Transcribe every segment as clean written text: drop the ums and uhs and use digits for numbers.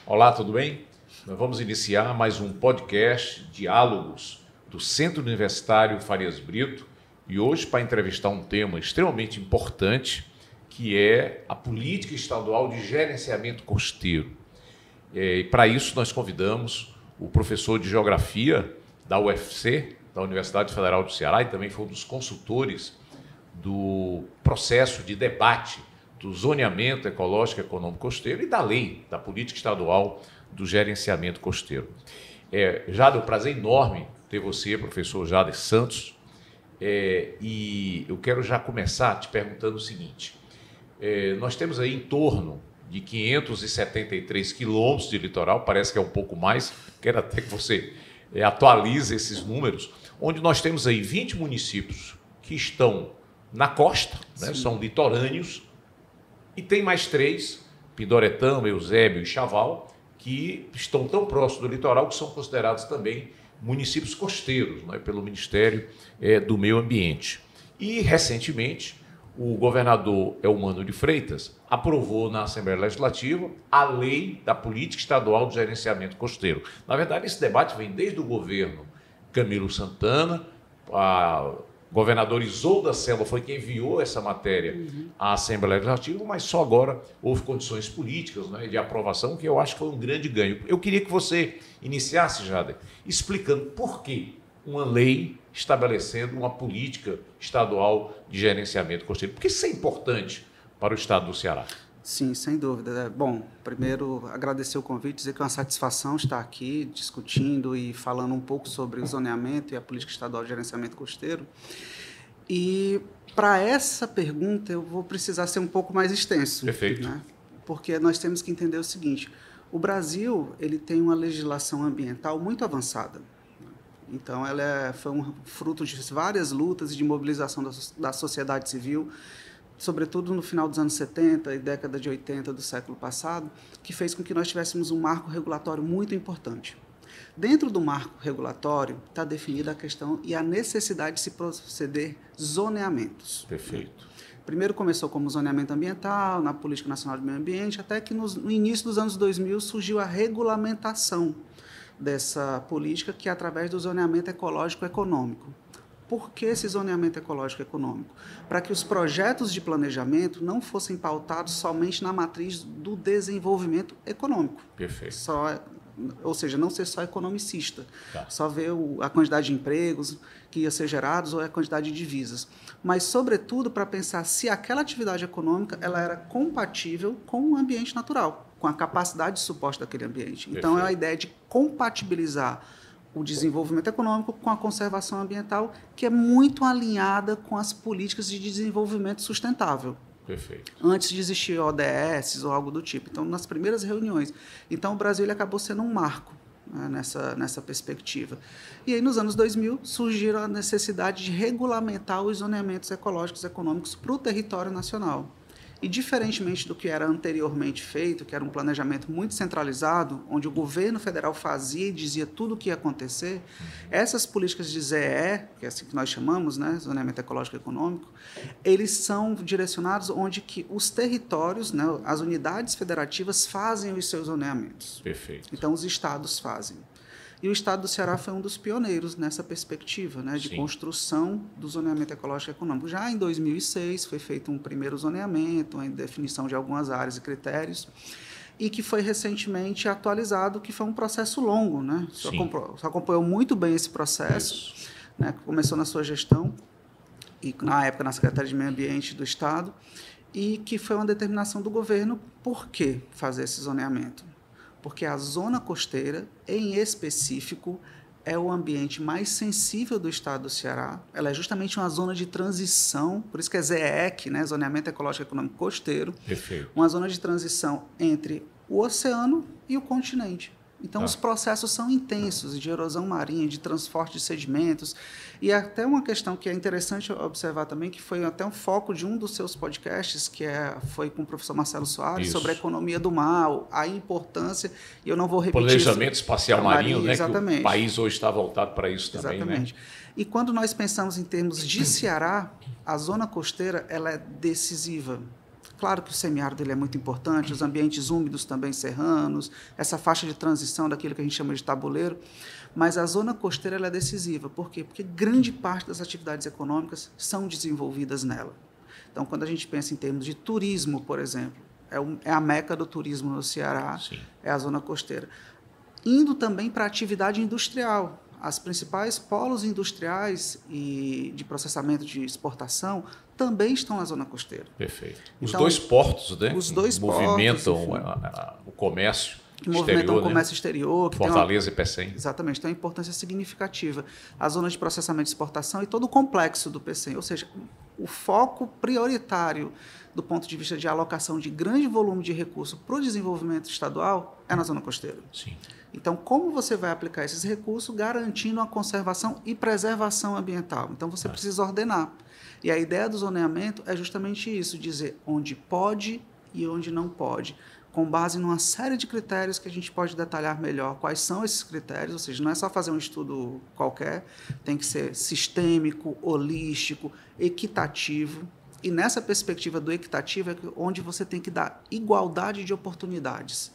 Olá, tudo bem? Nós vamos iniciar mais um podcast Diálogos do Centro Universitário Farias Brito e hoje para entrevistar um tema extremamente importante que é a política estadual de gerenciamento costeiro. E para isso nós convidamos o professor de Geografia da UFC, da Universidade Federal do Ceará, e também foi um dos consultores do processo de debate do zoneamento ecológico econômico costeiro e da lei, da política estadual do gerenciamento costeiro. Jader, é um prazer enorme ter você, professor Jader Santos, e eu quero já começar te perguntando o seguinte, nós temos aí em torno de 573 quilômetros de litoral, parece que é um pouco mais, quero até que você atualize esses números, onde nós temos aí 20 municípios que estão na costa, né, são litorâneos, e tem mais 3, Pindoretama, Eusébio e Chaval, que estão tão próximos do litoral que são considerados também municípios costeiros, né, pelo Ministério do Meio Ambiente. E, recentemente, o governador Eumano de Freitas aprovou na Assembleia Legislativa a lei da política estadual de gerenciamento costeiro. Na verdade, esse debate vem desde o governo Camilo Santana, a governador Isolda Selva foi quem enviou essa matéria à Assembleia Legislativa, mas só agora houve condições políticas, né, de aprovação, que eu acho que foi um grande ganho. Eu queria que você iniciasse, Jader, explicando por que uma lei estabelecendo uma política estadual de gerenciamento costeiro. Por que isso é importante para o estado do Ceará? Sim, sem dúvida. Bom, primeiro agradecer o convite, dizer que é uma satisfação estar aqui discutindo e falando um pouco sobre o zoneamento e a política estadual de gerenciamento costeiro. E para essa pergunta eu vou precisar ser um pouco mais extenso. Perfeito. Né? Porque nós temos que entender o seguinte, o Brasil ele tem uma legislação ambiental muito avançada. Então, ela foi um fruto de várias lutas e de mobilização da sociedade civil, sobretudo no final dos anos 70 e década de 80 do século passado, que fez com que nós tivéssemos um marco regulatório muito importante. Dentro do marco regulatório está definida a questão e a necessidade de se proceder zoneamentos. Perfeito. Primeiro começou como zoneamento ambiental, na Política Nacional de Meio Ambiente, até que no início dos anos 2000 surgiu a regulamentação dessa política, que é através do zoneamento ecológico econômico. Por que esse zoneamento ecológico econômico? Para que os projetos de planejamento não fossem pautados somente na matriz do desenvolvimento econômico. Perfeito. Ou seja, não ser só economicista, tá. Só ver a quantidade de empregos que ia ser gerados ou a quantidade de divisas, mas, sobretudo, para pensar se aquela atividade econômica ela era compatível com o ambiente natural, com a capacidade de suporte daquele ambiente. Perfeito. Então, é a ideia de compatibilizar o desenvolvimento econômico com a conservação ambiental, que é muito alinhada com as políticas de desenvolvimento sustentável. Perfeito. Antes de existir ODS ou algo do tipo. Então, nas primeiras reuniões. Então, o Brasil ele acabou sendo um marco, né, nessa perspectiva. E aí, nos anos 2000, surgiu a necessidade de regulamentar os zoneamentos ecológicos e econômicos para o território nacional. E, diferentemente do que era anteriormente feito, que era um planejamento muito centralizado, onde o governo federal fazia e dizia tudo o que ia acontecer, essas políticas de ZEE, que é assim que nós chamamos, né, zoneamento ecológico e econômico, eles são direcionados onde que os territórios, né, as unidades federativas fazem os seus zoneamentos. Perfeito. Então, os estados fazem. E o estado do Ceará foi um dos pioneiros nessa perspectiva, né, de Sim. construção do zoneamento ecológico e econômico. Já em 2006 foi feito um primeiro zoneamento, a definição de algumas áreas e critérios, e que foi recentemente atualizado, que foi um processo longo. Né? Você acompanhou muito bem esse processo, né, que começou na sua gestão, e na época na Secretaria de Meio Ambiente do Estado, e que foi uma determinação do governo por que fazer esse zoneamento. Porque a zona costeira, em específico, é o ambiente mais sensível do estado do Ceará. Ela é justamente uma zona de transição, por isso que é ZEC, né, Zoneamento Ecológico Econômico Costeiro. Perfeito. Uma zona de transição entre o oceano e o continente. Então, os processos são intensos, de erosão marinha, de transporte de sedimentos. E até uma questão que é interessante observar também, que foi até um foco de um dos seus podcasts, foi com o professor Marcelo Soares, sobre a economia do mar, a importância, e eu não vou repetir... Planejamento espacial marinho, né? Exatamente. Que o país hoje está voltado para isso também, exatamente. Né? E quando nós pensamos em termos de Ceará, a zona costeira ela é decisiva. Claro que o semiárido ele é muito importante, os ambientes úmidos também serranos, essa faixa de transição daquilo que a gente chama de tabuleiro, mas a zona costeira ela é decisiva. Por quê? Porque grande parte das atividades econômicas são desenvolvidas nela. Então, quando a gente pensa em termos de turismo, por exemplo, é a meca do turismo no Ceará, Sim. é a zona costeira. Indo também para a atividade industrial. As principais polos industriais e de processamento de exportação também estão na zona costeira. Perfeito. Os então, dois portos, né? Os dois movimentam o comércio que movimentam o comércio exterior. Que Fortaleza e Pecém. Exatamente, tem uma importância significativa. A zona de processamento e exportação e todo o complexo do Pecém. Ou seja, o foco prioritário do ponto de vista de alocação de grande volume de recursos para o desenvolvimento estadual é na zona costeira. Sim. Então, como você vai aplicar esses recursos garantindo a conservação e preservação ambiental? Então, você precisa ordenar. E a ideia do zoneamento é justamente isso, dizer onde pode e onde não pode, com base numa série de critérios que a gente pode detalhar melhor quais são esses critérios, ou seja, não é só fazer um estudo qualquer, tem que ser sistêmico, holístico, equitativo. E nessa perspectiva do equitativo é onde você tem que dar igualdade de oportunidades.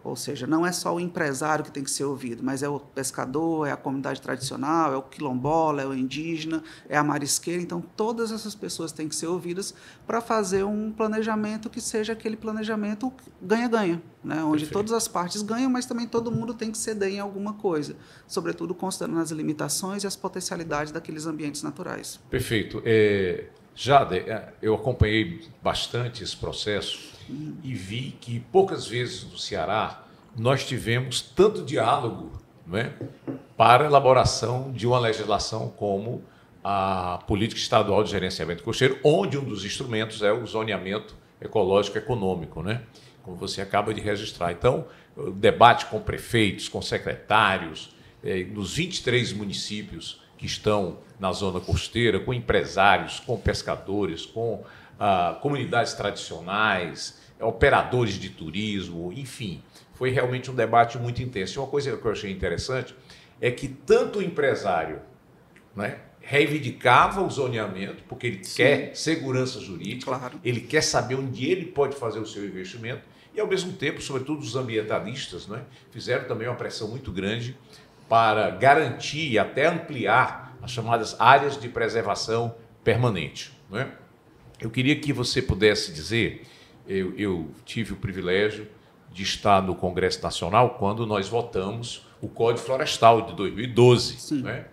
Ou seja, não é só o empresário que tem que ser ouvido, mas é o pescador, é a comunidade tradicional, é o quilombola, é o indígena, é a marisqueira. Então, todas essas pessoas têm que ser ouvidas para fazer um planejamento que seja aquele planejamento ganha-ganha, né? Onde Perfeito. Todas as partes ganham, mas também todo mundo tem que ceder em alguma coisa, sobretudo considerando as limitações e as potencialidades daqueles ambientes naturais. Perfeito. Jade, eu acompanhei bastante esse processo e vi que poucas vezes no Ceará nós tivemos tanto diálogo, né, para a elaboração de uma legislação como a Política Estadual de Gerenciamento Costeiro, onde um dos instrumentos é o zoneamento ecológico econômico, né, como você acaba de registrar. Então, o debate com prefeitos, com secretários, nos 23 municípios que estão na zona costeira, com empresários, com pescadores, com comunidades tradicionais, operadores de turismo, enfim, foi realmente um debate muito intenso. E uma coisa que eu achei interessante é que tanto o empresário, né, reivindicava o zoneamento, porque ele Sim. quer segurança jurídica, claro. Ele quer saber onde ele pode fazer o seu investimento, e ao mesmo tempo, sobretudo os ambientalistas, né, fizeram também uma pressão muito grande para garantir e até ampliar as chamadas áreas de preservação permanente, né? Eu queria que você pudesse dizer, eu tive o privilégio de estar no Congresso Nacional quando nós votamos o Código Florestal de 2012, né?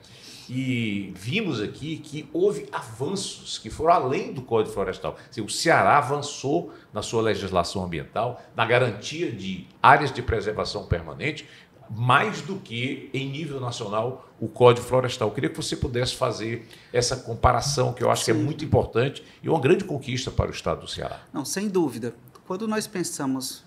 E vimos aqui que houve avanços que foram além do Código Florestal. O Ceará avançou na sua legislação ambiental, na garantia de áreas de preservação permanente, mais do que, em nível nacional, o Código Florestal. Eu queria que você pudesse fazer essa comparação, que eu acho Sim. que é muito importante e uma grande conquista para o Estado do Ceará. Não, sem dúvida. Quando nós pensamos,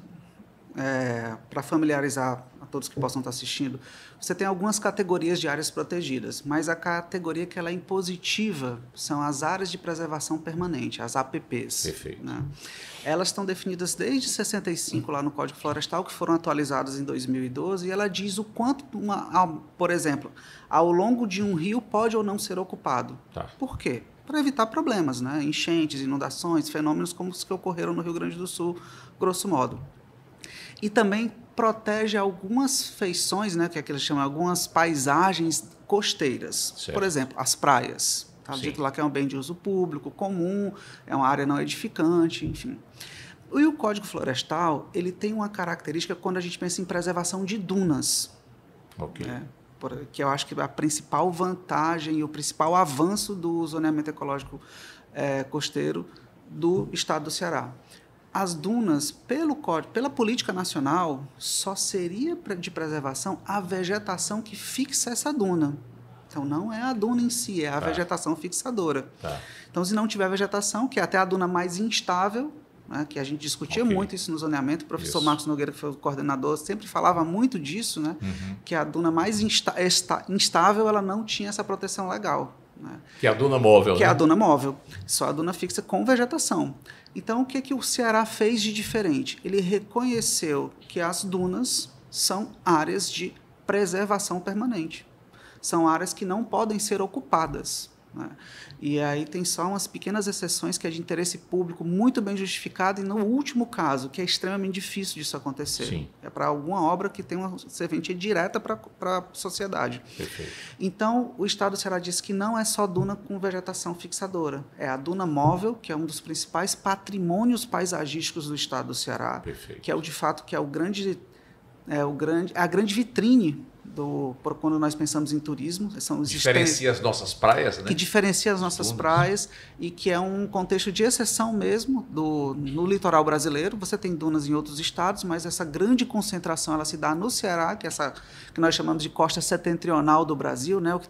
para familiarizar a todos que possam estar assistindo, você tem algumas categorias de áreas protegidas, mas a categoria que ela é impositiva são as áreas de preservação permanente, as APPs. Perfeito. Né? Elas estão definidas desde 65 lá no Código Florestal, que foram atualizadas em 2012, e ela diz o quanto, por exemplo, ao longo de um rio pode ou não ser ocupado. Tá. Por quê? Para evitar problemas, né? Enchentes, inundações, fenômenos como os que ocorreram no Rio Grande do Sul, grosso modo. E também protege algumas feições, né, que é que eles chamam, algumas paisagens costeiras. Certo. Por exemplo, as praias. Está dito lá que é um bem de uso público, comum, é uma área não edificante, enfim. E o Código Florestal, ele tem uma característica quando a gente pensa em preservação de dunas. Ok. Que eu acho que é a principal vantagem e o principal avanço do zoneamento ecológico costeiro do estado do Ceará. As dunas, pela política nacional, só seria de preservação a vegetação que fixa essa duna. Então, não é a duna em si, é a vegetação fixadora. Tá. Então, se não tiver vegetação, que é até a duna mais instável, né, que a gente discutia muito isso no zoneamento. O professor Marcos Nogueira, que foi o coordenador, sempre falava muito disso, né, que a duna mais instável ela não tinha essa proteção legal. Né? Que é a duna móvel. Que é a duna móvel, só a duna fixa com vegetação. Então, o que o Ceará fez de diferente? Ele reconheceu que as dunas são áreas de preservação permanente. São áreas que não podem ser ocupadas. Né? E aí tem só umas pequenas exceções que é de interesse público muito bem justificado, e no último caso, que é extremamente difícil disso acontecer. Sim. É para alguma obra que tem uma serventia direta para a sociedade. Perfeito. Então, o Estado do Ceará diz que não é só duna com vegetação fixadora. É a duna móvel, que é um dos principais patrimônios paisagísticos do Estado do Ceará. Perfeito. Que é de fato, que é a grande vitrine quando nós pensamos em turismo. Diferencia as nossas praias, né? Que diferencia as nossas praias e que é um contexto de exceção mesmo no litoral brasileiro. Você tem dunas em outros estados, mas essa grande concentração ela se dá no Ceará, que é essa que nós chamamos de costa setentrional do Brasil, né? O que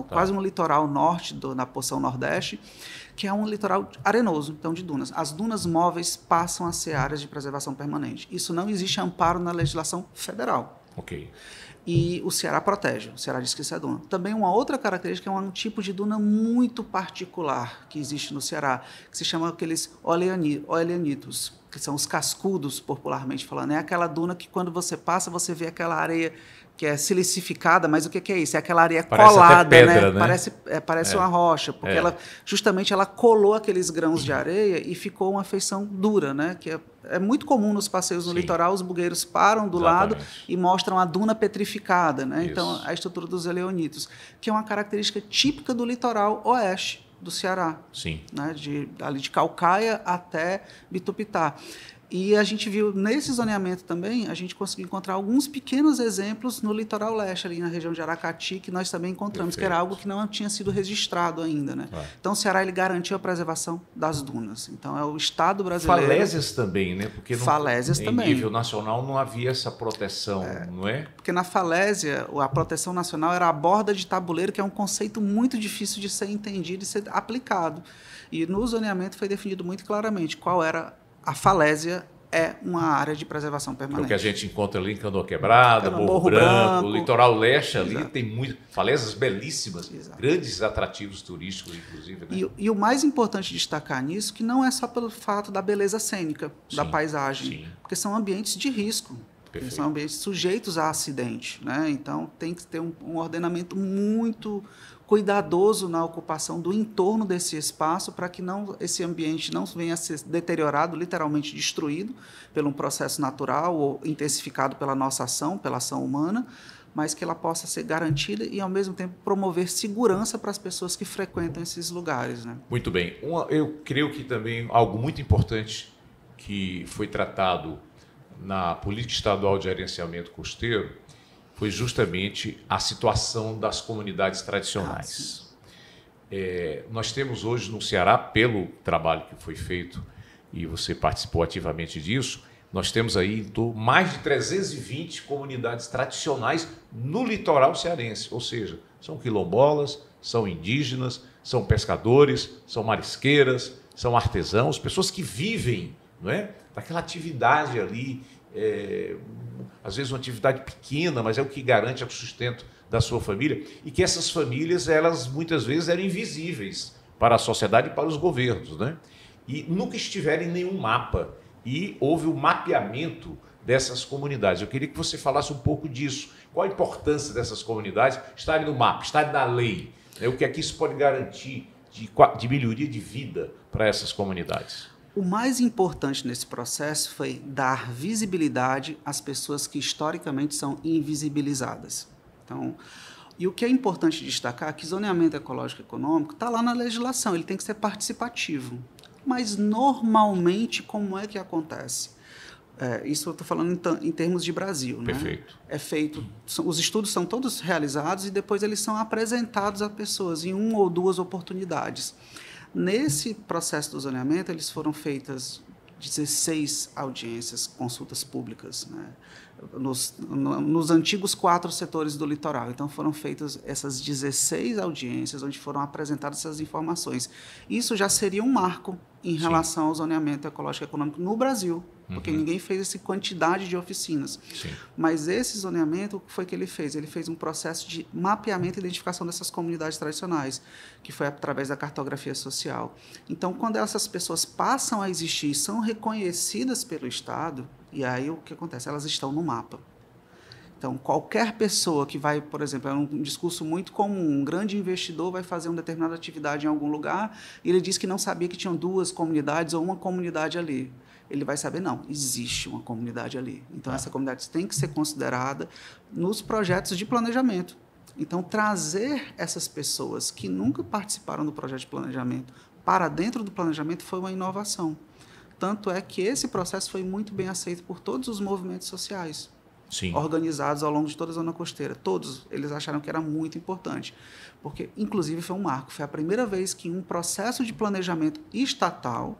quase um litoral norte na porção nordeste, que é um litoral arenoso, então de dunas. As dunas móveis passam a ser áreas de preservação permanente. Isso não existe amparo na legislação federal. Ok. E o Ceará protege, o Ceará diz que isso é duna. Também uma outra característica é um tipo de duna muito particular que existe no Ceará, que se chama aqueles oleanitos, que são os cascudos, popularmente falando. É aquela duna que quando você passa, você vê aquela areia que é silicificada, mas o que é isso? É aquela areia colada, pedra, né? Parece uma rocha, porque justamente ela colou aqueles grãos de areia e ficou uma feição dura, né? Que é muito comum nos passeios no litoral, os bugueiros param do lado e mostram a duna petrificada, né? Então, a estrutura dos eleonitos, que é uma característica típica do litoral oeste do Ceará. Sim. Né? Ali de Caucaia até Bitupitá. E a gente viu, nesse zoneamento também, a gente conseguiu encontrar alguns pequenos exemplos no litoral leste, ali na região de Aracati, que nós também encontramos, que era algo que não tinha sido registrado ainda. Né? Então, o Ceará ele garantiu a preservação das dunas. Então, é o Estado brasileiro... Falésias também, né? Porque em nível nacional não havia essa proteção, não é? Porque na falésia, a proteção nacional era a borda de tabuleiro, que é um conceito muito difícil de ser entendido e ser aplicado. E no zoneamento foi definido muito claramente qual era a falésia. É uma área de preservação permanente. É o que a gente encontra ali em Canoa Quebrada, Morro Branco, o litoral leste ali tem muitas falésias belíssimas, grandes atrativos turísticos, inclusive. Né? E o mais importante destacar nisso, que não é só pelo fato da beleza cênica, da paisagem, porque são ambientes de risco. São ambientes sujeitos a acidente. Né? Então, tem que ter um ordenamento muito cuidadoso na ocupação do entorno desse espaço para que esse ambiente não venha a ser deteriorado, literalmente destruído por um processo natural ou intensificado pela nossa ação, pela ação humana, mas que ela possa ser garantida e, ao mesmo tempo, promover segurança para as pessoas que frequentam esses lugares. Né? Muito bem. Eu creio que também algo muito importante que foi tratado na Política Estadual de Gerenciamento Costeiro foi justamente a situação das comunidades tradicionais. Nós temos hoje no Ceará, pelo trabalho que foi feito, e você participou ativamente disso, nós temos aí mais de 320 comunidades tradicionais no litoral cearense, ou seja, são quilombolas, são indígenas, são pescadores, são marisqueiras, são artesãos, pessoas que vivem, não é, daquela atividade ali, às vezes uma atividade pequena, mas é o que garante o sustento da sua família, e que essas famílias, elas muitas vezes eram invisíveis para a sociedade e para os governos, né? E nunca estiveram em nenhum mapa, e houve o mapeamento dessas comunidades. Eu queria que você falasse um pouco disso. Qual a importância dessas comunidades estarem no mapa, estarem na lei? O que é que isso pode garantir de melhoria de vida para essas comunidades? O mais importante nesse processo foi dar visibilidade às pessoas que historicamente são invisibilizadas. Então, e o que é importante destacar é que zoneamento ecológico econômico está lá na legislação, ele tem que ser participativo. Mas, normalmente, como é que acontece? Isso eu estou falando em termos de Brasil. Perfeito. Né? Os estudos são todos realizados e depois eles são apresentados a pessoas em 1 ou 2 oportunidades. Nesse processo do zoneamento, eles foram feitas 16 audiências, consultas públicas, né? nos antigos 4 setores do litoral. Então, foram feitas essas 16 audiências, onde foram apresentadas essas informações. Isso já seria um marco em relação ao zoneamento ecológico e econômico no Brasil, porque ninguém fez essa quantidade de oficinas. Sim. Mas esse zoneamento, o que foi que ele fez? Ele fez um processo de mapeamento e identificação dessas comunidades tradicionais, que foi através da cartografia social. Então, quando essas pessoas passam a existir e são reconhecidas pelo Estado, e aí o que acontece? Elas estão no mapa. Então, qualquer pessoa que vai, por exemplo, é um discurso muito comum, um grande investidor vai fazer uma determinada atividade em algum lugar e ele diz que não sabia que tinham 2 comunidades ou uma comunidade ali. Ele vai saber, não, existe uma comunidade ali. Então, essa comunidade tem que ser considerada nos projetos de planejamento. Então, trazer essas pessoas que nunca participaram do projeto de planejamento para dentro do planejamento foi uma inovação. Tanto é que esse processo foi muito bem aceito por todos os movimentos sociais. Sim. Organizados ao longo de toda a zona costeira. Todos eles acharam que era muito importante, porque, inclusive, foi um marco. Foi a primeira vez que um processo de planejamento estatal,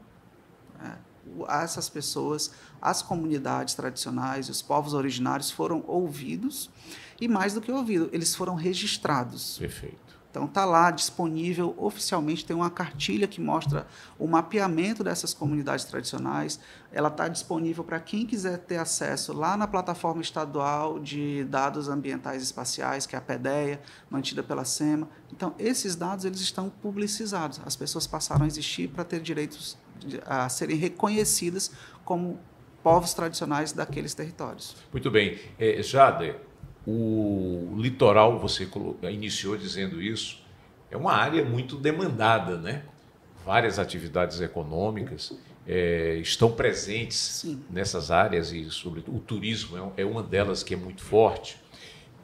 essas pessoas, as comunidades tradicionais, os povos originários foram ouvidos e, mais do que ouvidos, eles foram registrados. Perfeito. Então, está lá disponível oficialmente, tem uma cartilha que mostra o mapeamento dessas comunidades tradicionais. Ela está disponível para quem quiser ter acesso lá na plataforma estadual de dados ambientais espaciais, que é a PEDEA, mantida pela SEMA. Então, esses dados eles estão publicizados. As pessoas passaram a existir para ter direitos a serem reconhecidas como povos tradicionais daqueles territórios. Muito bem. Jader, o litoral, você iniciou dizendo isso, é uma área muito demandada, né? Várias atividades econômicas estão presentes Sim. nessas áreas e, sobretudo, o turismo é uma delas que é muito forte.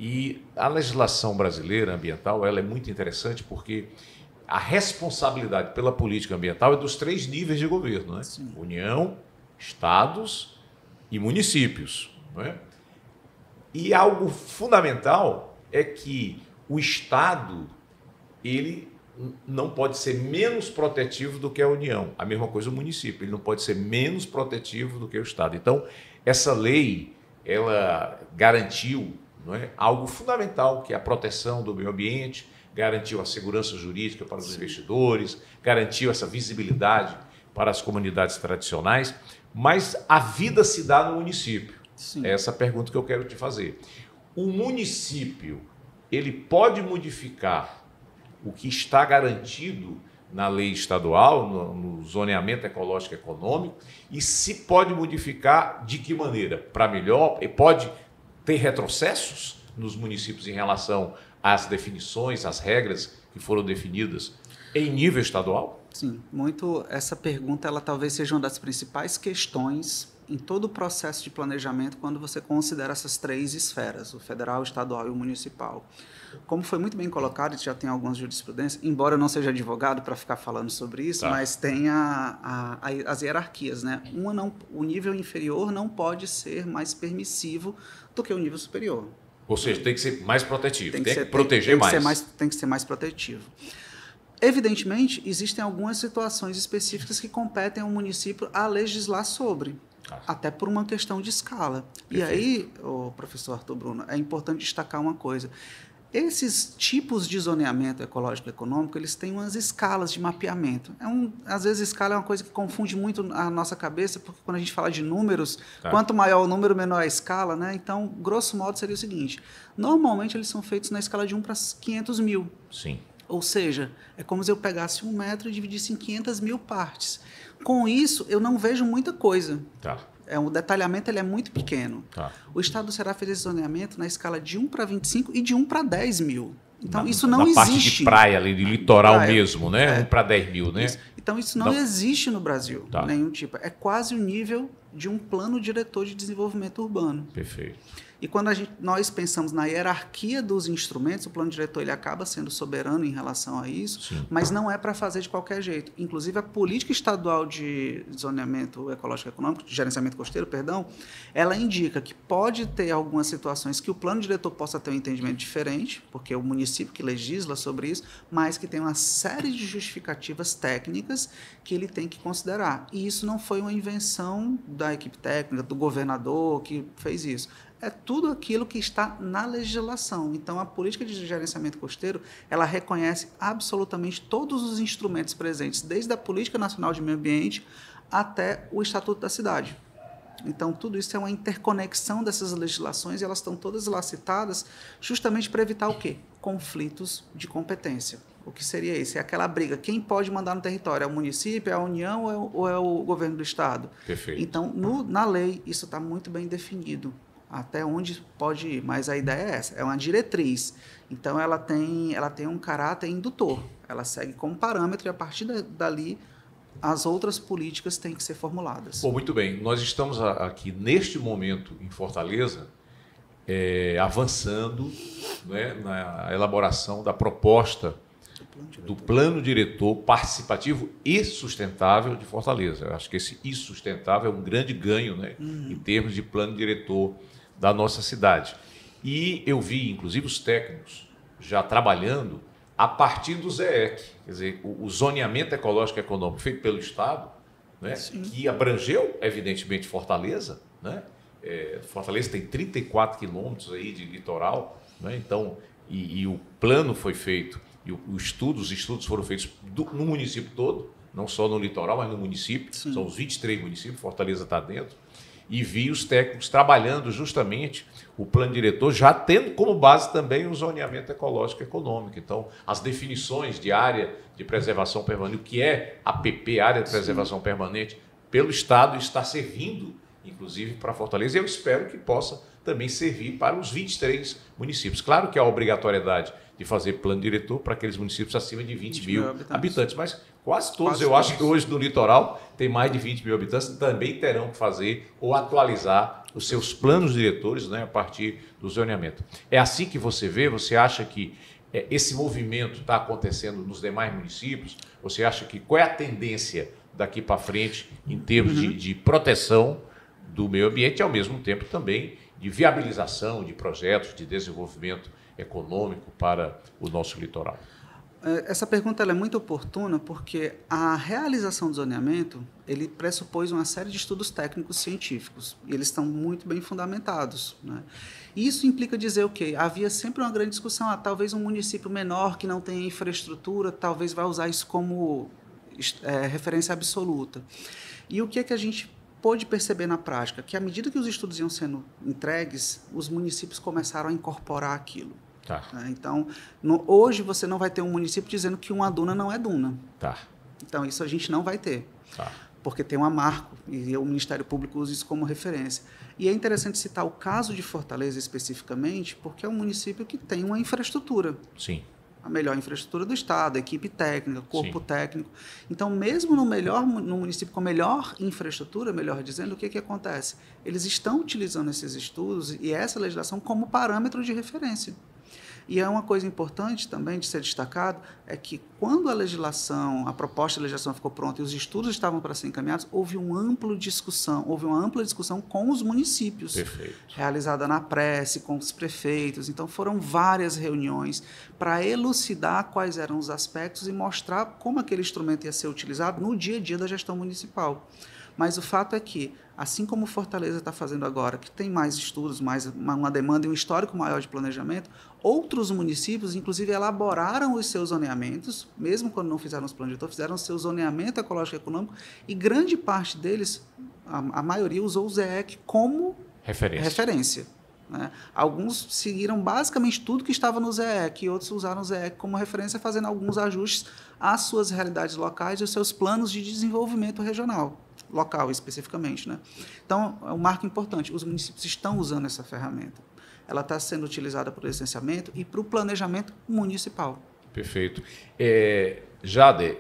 E a legislação brasileira ambiental ela é muito interessante porque a responsabilidade pela política ambiental é dos 3 níveis de governo, né? Sim. União, estados e municípios, não é? E algo fundamental é que o Estado ele não pode ser menos protetivo do que a União. A mesma coisa o município, ele não pode ser menos protetivo do que o Estado. Então, essa lei ela garantiu, não é, algo fundamental, que é a proteção do meio ambiente, garantiu a segurança jurídica para os investidores, garantiu essa visibilidade para as comunidades tradicionais, mas a vida se dá no município. Sim. É essa pergunta que eu quero te fazer. O município, ele pode modificar o que está garantido na lei estadual, no zoneamento ecológico e econômico, e se pode modificar de que maneira? Para melhor? E pode ter retrocessos nos municípios em relação às definições, às regras que foram definidas em nível estadual? Sim, muito. Essa pergunta ela talvez seja uma das principais questões em todo o processo de planejamento quando você considera essas 3 esferas, o federal, o estadual e o municipal. Como foi muito bem colocado, já tem algumas jurisprudências, embora eu não seja advogado para ficar falando sobre isso, mas tem as hierarquias, né? O nível inferior não pode ser mais permissivo do que o nível superior. Ou seja, tem que ser mais protetivo, tem que proteger mais. Tem que ser mais protetivo. Evidentemente, existem algumas situações específicas que competem ao município a legislar sobre. Até por uma questão de escala. Perfeito. E aí, professor Arthur Bruno, é importante destacar uma coisa. Esses tipos de zoneamento ecológico e econômico, eles têm umas escalas de mapeamento. Às vezes, escala é uma coisa que confunde muito a nossa cabeça, porque quando a gente fala de números, quanto maior o número, menor a escala, né? Então, grosso modo, seria o seguinte. Normalmente, eles são feitos na escala de 1 para 500 mil. Sim. Ou seja, é como se eu pegasse 1 metro e dividisse em 500 mil partes. Com isso, eu não vejo muita coisa. O detalhamento ele é muito pequeno. O Estado será fazer esse zoneamento na escala de 1 para 25 e de 1 para 10 mil. Então, isso não existe. Na parte de praia, ali, de litoral mesmo, né? 1 para 10 mil, né? Então, isso não existe no Brasil, nenhum tipo. É quase o nível de um plano diretor de desenvolvimento urbano. Perfeito. E quando nós pensamos na hierarquia dos instrumentos, o plano diretor ele acaba sendo soberano em relação a isso, Sim. mas não é para fazer de qualquer jeito. Inclusive, a política estadual de zoneamento ecológico e econômico, de gerenciamento costeiro, ela indica que pode ter algumas situações que o plano diretor possa ter um entendimento diferente, porque é o município que legisla sobre isso, mas que tem uma série de justificativas técnicas que ele tem que considerar. E isso não foi uma invenção da equipe técnica, do governador que fez isso. É tudo aquilo que está na legislação. Então, a política de gerenciamento costeiro, ela reconhece absolutamente todos os instrumentos presentes, desde a Política Nacional de Meio Ambiente até o Estatuto da Cidade. Então, tudo isso é uma interconexão dessas legislações e elas estão todas lá citadas justamente para evitar o quê? Conflitos de competência. O que seria isso? É aquela briga. Quem pode mandar no território? É o município, é a União ou é o governo do Estado? Perfeito. Então, na lei, isso está muito bem definido. Até onde pode ir. Mas a ideia é essa. É uma diretriz. Então, ela tem um caráter indutor. Ela segue como parâmetro e, a partir dali, as outras políticas têm que ser formuladas. Bom, muito bem. Nós estamos aqui, neste momento, em Fortaleza, avançando, né, na elaboração da proposta do Plano Diretor Participativo e Sustentável de Fortaleza. Eu acho que esse e sustentável é um grande ganho, né, em termos de plano diretor da nossa cidade. E eu vi, inclusive, os técnicos já trabalhando a partir do ZEEC, quer dizer, o zoneamento ecológico e econômico feito pelo Estado, né, que abrangeu, evidentemente, Fortaleza, né? Fortaleza tem 34 quilômetros aí de litoral, né? Então, e o plano foi feito, e os estudos foram feitos no município todo, não só no litoral, mas no município. Sim. São os 23 municípios, Fortaleza está dentro. E vi os técnicos trabalhando justamente o plano diretor, já tendo como base também o zoneamento ecológico e econômico. Então, as definições de área de preservação permanente, o que é APP, área de preservação permanente, pelo Estado está servindo, inclusive, para Fortaleza, e eu espero que possa também servir para os 23 municípios. Claro que há a obrigatoriedade de fazer plano diretor para aqueles municípios acima de 20 mil habitantes, mas quase todos, eu acho que hoje no litoral tem mais de 20 mil habitantes, também terão que fazer ou atualizar os seus planos diretores, né, a partir do zoneamento. É assim que você vê? Você acha que esse movimento está acontecendo nos demais municípios? Você acha que qual é a tendência daqui para frente em termos de proteção do meio ambiente e, ao mesmo tempo, também de viabilização de projetos de desenvolvimento econômico para o nosso litoral? Essa pergunta ela é muito oportuna porque a realização do zoneamento ele pressupôs uma série de estudos técnicos científicos e eles estão muito bem fundamentados, né? Isso implica dizer o quê? Havia sempre uma grande discussão, talvez um município menor que não tenha infraestrutura, talvez vai usar isso como referência absoluta. E o que é que a gente pôde perceber na prática? Que à medida que os estudos iam sendo entregues, os municípios começaram a incorporar aquilo. Tá. Então, hoje você não vai ter um município dizendo que uma duna não é duna. Tá. Então, isso a gente não vai ter. Tá. Porque tem uma marca e o Ministério Público usa isso como referência. E é interessante citar o caso de Fortaleza especificamente, porque é um município que tem uma infraestrutura. Sim. A melhor infraestrutura do Estado, equipe técnica, corpo técnico. Então, mesmo no município com melhor infraestrutura, melhor dizendo, o que acontece? Eles estão utilizando esses estudos e essa legislação como parâmetro de referência. E é uma coisa importante também de ser destacado, é que quando a proposta de legislação ficou pronta e os estudos estavam para ser encaminhados, houve uma ampla discussão com os municípios. Perfeito. Realizada na prece, com os prefeitos. Então, foram várias reuniões para elucidar quais eram os aspectos e mostrar como aquele instrumento ia ser utilizado no dia a dia da gestão municipal. Mas o fato é que, assim como Fortaleza está fazendo agora, que tem mais estudos, mais uma demanda e um histórico maior de planejamento, outros municípios, inclusive, elaboraram os seus zoneamentos, mesmo quando não fizeram os planos diretores, fizeram o seu zoneamento ecológico e econômico, e grande parte deles, a maioria, usou o ZEEC como referência. Né? Alguns seguiram basicamente tudo que estava no ZEEC, e outros usaram o ZEEC como referência, fazendo alguns ajustes às suas realidades locais e aos seus planos de desenvolvimento regional. Local, especificamente, né? Então, é um marco importante. Os municípios estão usando essa ferramenta. Ela está sendo utilizada para o licenciamento e para o planejamento municipal. Perfeito. Jade,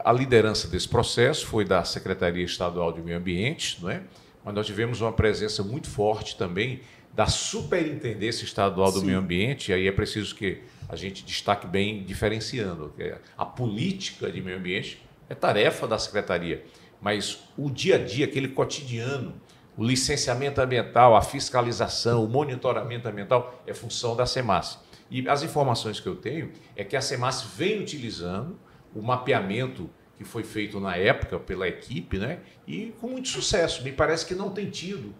a liderança desse processo foi da Secretaria Estadual de Meio Ambiente, não é? Mas nós tivemos uma presença muito forte também da Superintendência Estadual do Meio Ambiente, e aí é preciso que a gente destaque bem, diferenciando. A política de meio ambiente é tarefa da Secretaria, mas o dia a dia, aquele cotidiano, o licenciamento ambiental, a fiscalização, o monitoramento ambiental é função da SEMASSE. E as informações que eu tenho é que a SEMASSE vem utilizando o mapeamento que foi feito na época pela equipe, né? E com muito sucesso. Me parece que não tem tido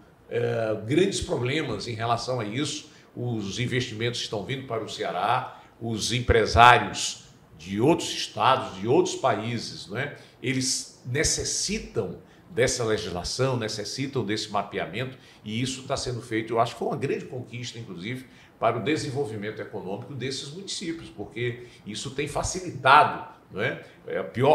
grandes problemas em relação a isso. Os investimentos estão vindo para o Ceará, os empresários de outros estados, de outros países, não é? Eles necessitam dessa legislação, necessitam desse mapeamento, e isso está sendo feito, eu acho que foi uma grande conquista, inclusive, para o desenvolvimento econômico desses municípios, porque isso tem facilitado, não é?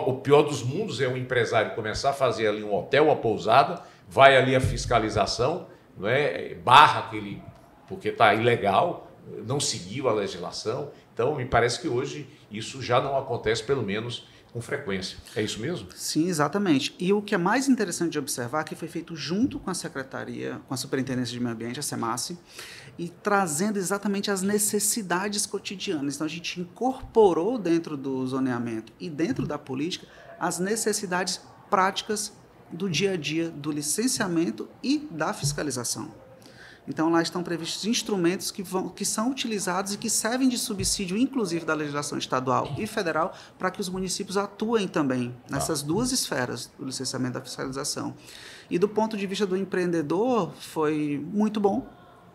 O pior dos mundos é um empresário começar a fazer ali um hotel, uma pousada, vai ali a fiscalização, não é? Barra aquele, porque está ilegal, não seguiu a legislação. Então, me parece que hoje isso já não acontece, pelo menos com frequência. É isso mesmo? Sim, exatamente. E o que é mais interessante de observar é que foi feito junto com a Secretaria, com a Superintendência de Meio Ambiente, a SEMASSE, e trazendo exatamente as necessidades cotidianas. Então, a gente incorporou dentro do zoneamento e dentro da política as necessidades práticas do dia a dia, do licenciamento e da fiscalização. Então, lá estão previstos instrumentos que são utilizados e que servem de subsídio, inclusive da legislação estadual e federal, para que os municípios atuem também nessas duas esferas, do licenciamento e da fiscalização. E do ponto de vista do empreendedor, foi muito bom,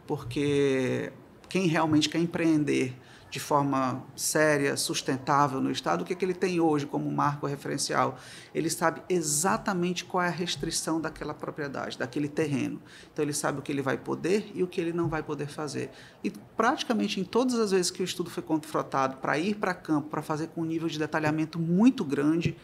porque quem realmente quer empreender de forma séria, sustentável no Estado, o que ele tem hoje como marco referencial? Ele sabe exatamente qual é a restrição daquela propriedade, daquele terreno. Então, ele sabe o que ele vai poder e o que ele não vai poder fazer. E, praticamente, em todas as vezes que o estudo foi confrontado para ir para campo, para fazer com um nível de detalhamento muito grande,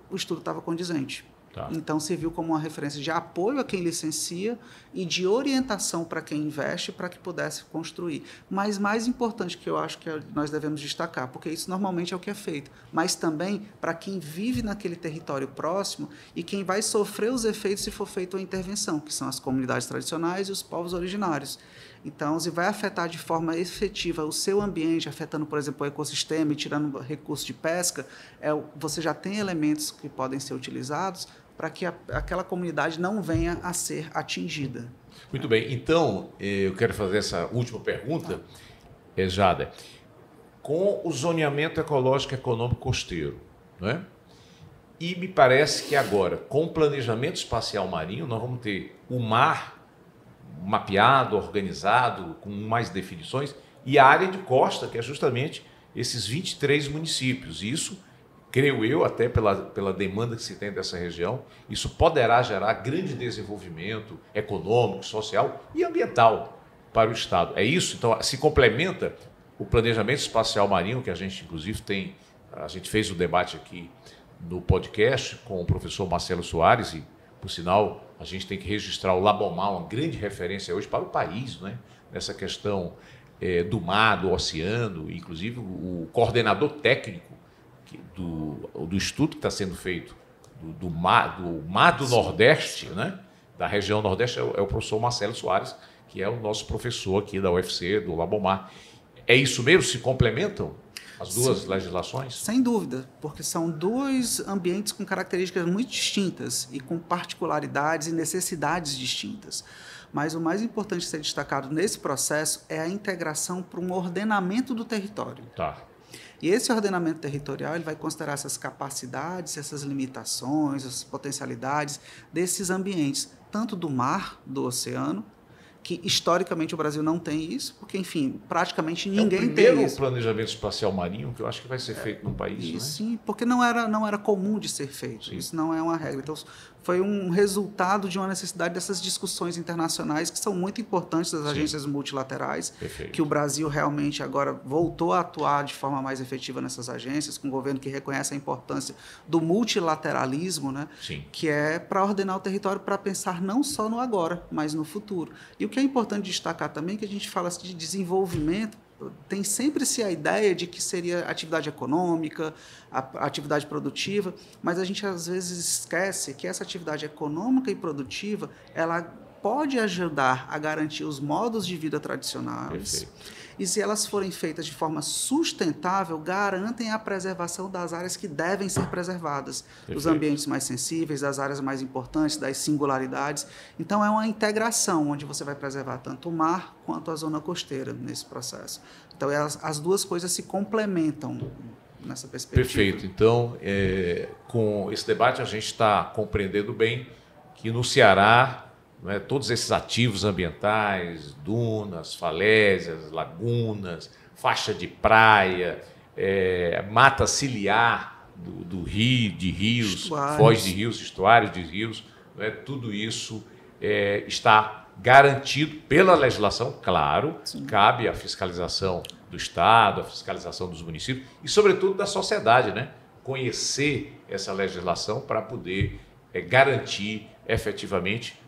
o estudo estava condizente. Então, serviu como uma referência de apoio a quem licencia e de orientação para quem investe para que pudesse construir. Mas mais importante, que eu acho que nós devemos destacar, porque isso normalmente é o que é feito, mas também para quem vive naquele território próximo e quem vai sofrer os efeitos se for feita uma intervenção, que são as comunidades tradicionais e os povos originários. Então, se vai afetar de forma efetiva o seu ambiente, afetando, por exemplo, o ecossistema e tirando recursos de pesca, você já tem elementos que podem ser utilizados para que aquela comunidade não venha a ser atingida. Muito bem. Então, eu quero fazer essa última pergunta, Jada. Com o zoneamento ecológico econômico costeiro, não é? E me parece que agora, com o planejamento espacial marinho, nós vamos ter o mar mapeado, organizado, com mais definições, e a área de costa, que é justamente esses 23 municípios. E isso, creio eu, até pela demanda que se tem dessa região, isso poderá gerar grande desenvolvimento econômico, social e ambiental para o Estado. É isso? Então, se complementa o planejamento espacial marinho, que a gente, inclusive, a gente fez o debate aqui no podcast com o professor Marcelo Soares, e, por sinal, a gente tem que registrar o Labomar, uma grande referência hoje para o país, né? Nessa questão do mar, do oceano, inclusive o coordenador técnico do estudo que está sendo feito do mar do Nordeste, né? Da região Nordeste, é o professor Marcelo Soares, que é o nosso professor aqui da UFC, do Labomar. É isso mesmo? Se complementam as duas legislações? Sem dúvida, porque são dois ambientes com características muito distintas e com particularidades e necessidades distintas. Mas o mais importante a ser destacado nesse processo é a integração para um ordenamento do território. E esse ordenamento territorial ele vai considerar essas capacidades, essas limitações, as potencialidades desses ambientes, tanto do mar, do oceano, que historicamente o Brasil não tem isso, porque, enfim, praticamente ninguém tem isso. É o primeiro planejamento espacial marinho que eu acho que vai ser feito no país, né? Sim, porque não era comum de ser feito. Sim. Isso não é uma regra. Então, foi um resultado de uma necessidade dessas discussões internacionais que são muito importantes das agências multilaterais, que o Brasil realmente agora voltou a atuar de forma mais efetiva nessas agências, com um governo que reconhece a importância do multilateralismo, né? Que é para ordenar o território para pensar não só no agora, mas no futuro. E o que é importante destacar também é que a gente fala de desenvolvimento, tem sempre-se a ideia de que seria atividade econômica, a atividade produtiva, mas a gente às vezes esquece que essa atividade econômica e produtiva, ela pode ajudar a garantir os modos de vida tradicionais. E se elas forem feitas de forma sustentável, garantem a preservação das áreas que devem ser preservadas, dos ambientes mais sensíveis, das áreas mais importantes, das singularidades. Então, é uma integração, onde você vai preservar tanto o mar quanto a zona costeira nesse processo. Então, as duas coisas se complementam nessa perspectiva. Perfeito. Então, com esse debate, a gente está compreendendo bem que no Ceará não é, todos esses ativos ambientais, dunas, falésias, lagunas, faixa de praia, mata ciliar do rio, de rios, foz de rios, estuários de rios, não é, tudo isso está garantido pela legislação, claro. Sim. Cabe a fiscalização do Estado, a fiscalização dos municípios e, sobretudo, da sociedade, né? Conhecer essa legislação para poder garantir efetivamente,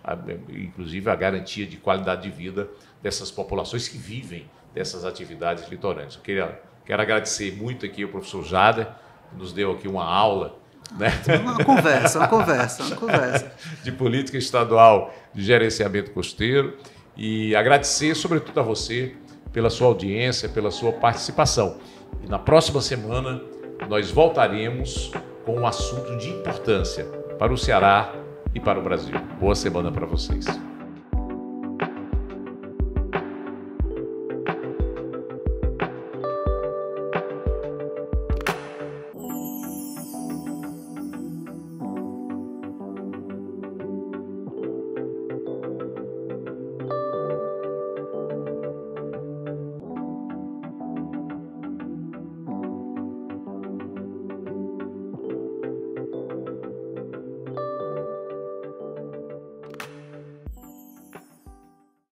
inclusive, a garantia de qualidade de vida dessas populações que vivem dessas atividades litorâneas. Eu quero agradecer muito aqui ao professor Jader, que nos deu aqui uma aula, né? Uma conversa. De política estadual de gerenciamento costeiro, e agradecer, sobretudo, a você pela sua audiência, pela sua participação. E na próxima semana nós voltaremos com um assunto de importância para o Ceará e para o Brasil. Boa semana para vocês.